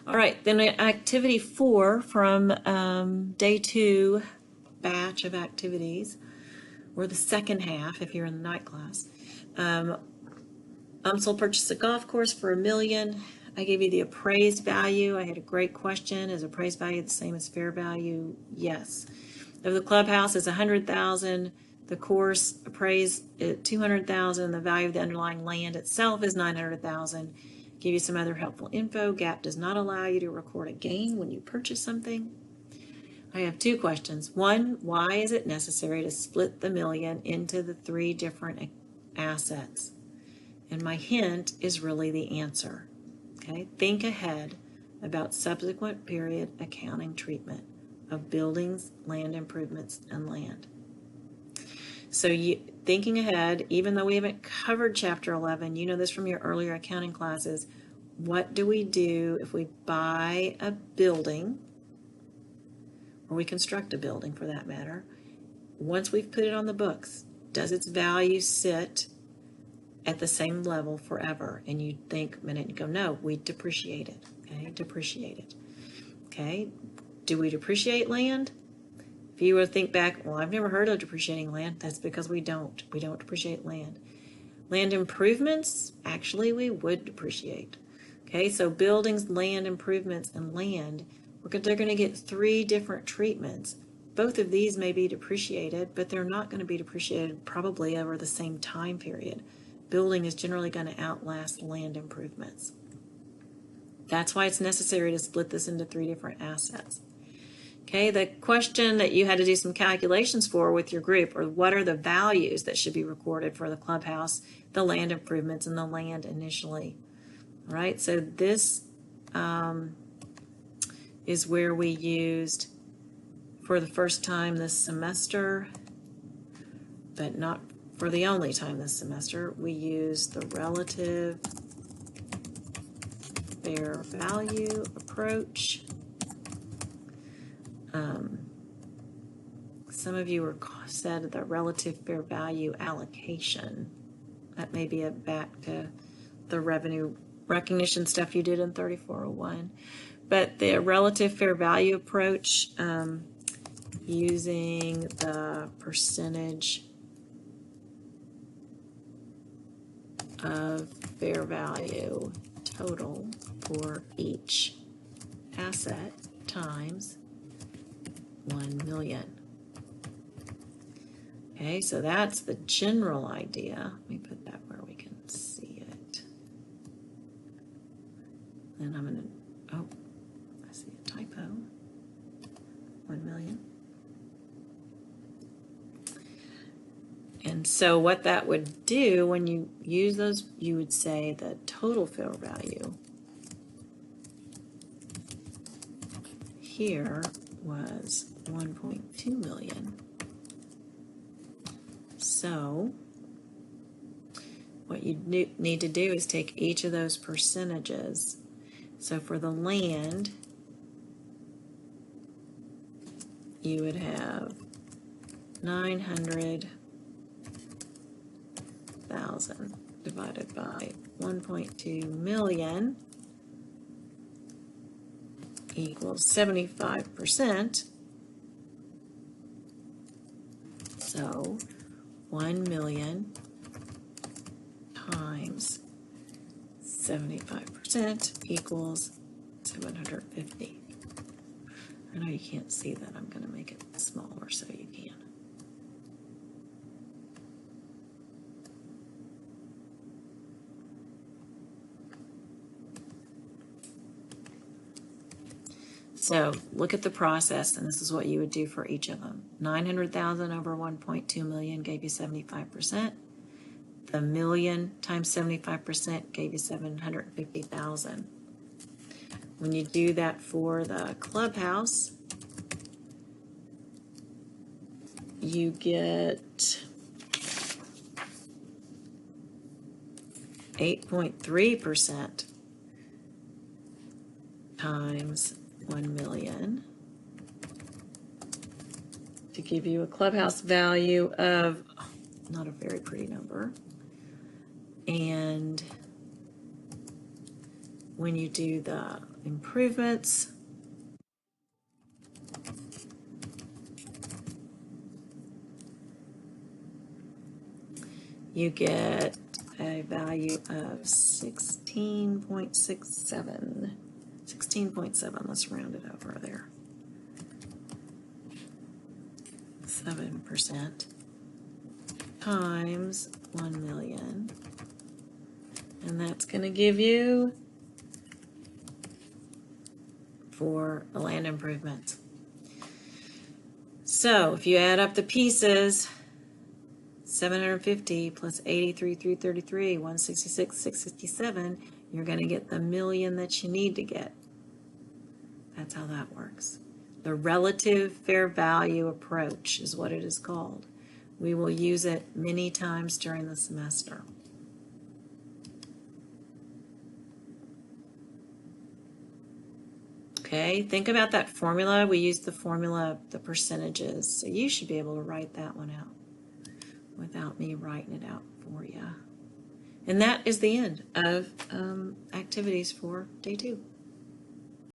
All right, then activity 4 from day 2 batch of activities, or the second half if you're in the night class. UMSL purchased a golf course for $1 million. I gave you the appraised value. I had a great question. Is appraised value the same as fair value? Yes. If the clubhouse is $100,000, the course appraised at $200,000, the value of the underlying land itself is $900,000. Give you some other helpful info. GAAP does not allow you to record a gain when you purchase something. I have 2 questions. 1, why is it necessary to split the $1 million into the 3 different assets? And my hint is really the answer. Okay, think ahead about subsequent period accounting treatment of buildings, land improvements, and land. So thinking ahead, even though we haven't covered Chapter 11, you know this from your earlier accounting classes, what do we do if we buy a building, or we construct a building for that matter? Once we've put it on the books, does its value sit at the same level forever? And you think a minute and go, no, we depreciate it. Okay, depreciate it. Okay, do we depreciate land? If you would think back, well, I've never heard of depreciating land. That's because we don't. We don't depreciate land. Land improvements, actually, we would depreciate. Okay, so buildings, land improvements, and land, they're going to get 3 different treatments. Both of these may be depreciated, but they're not going to be depreciated probably over the same time period. Building is generally going to outlast land improvements. That's why it's necessary to split this into 3 different assets. Okay, the question that you had to do some calculations for with your group, or what are the values that should be recorded for the clubhouse, the land improvements, and the land initially. All right, so this is where we used, for the first time this semester, but not for the only time this semester, we used the relative fair value approach. Some of you said the relative fair value allocation. That may be back to the revenue recognition stuff you did in 3401. But the relative fair value approach, using the percentage of fair value total for each asset times 1 million. Okay, so that's the general idea. Let me put that where we can see it. Then I'm going to, oh, I see a typo. 1 million. And so what that would do when you use those, you would say the total fair value here was 1.2 million. So what you need to do is take each of those percentages. So for the land, you would have 900,000 divided by 1.2 million equals 75%. So 1 million times 75% equals 750. I know you can't see that. I'm going to make it smaller so you can. So look at the process, and this is what you would do for each of them. 900,000 over 1.2 million gave you 75%. The million times 75% gave you 750,000. When you do that for the clubhouse, you get 8.3% times 1 million to give you a clubhouse value of, not a very pretty number, and when you do the improvements, you get a value of 16.67. 16.7, let's round it over there. 7% times 1 million. And that's going to give you for the land improvements. So if you add up the pieces, 750 plus 83,333, 166, 667, you're going to get the million that you need to get. That's how that works. The relative fair value approach is what it is called. We will use it many times during the semester. Okay, think about that formula. We used the formula, the percentages, so you should be able to write that one out without me writing it out for you. And that is the end of activities for day 2.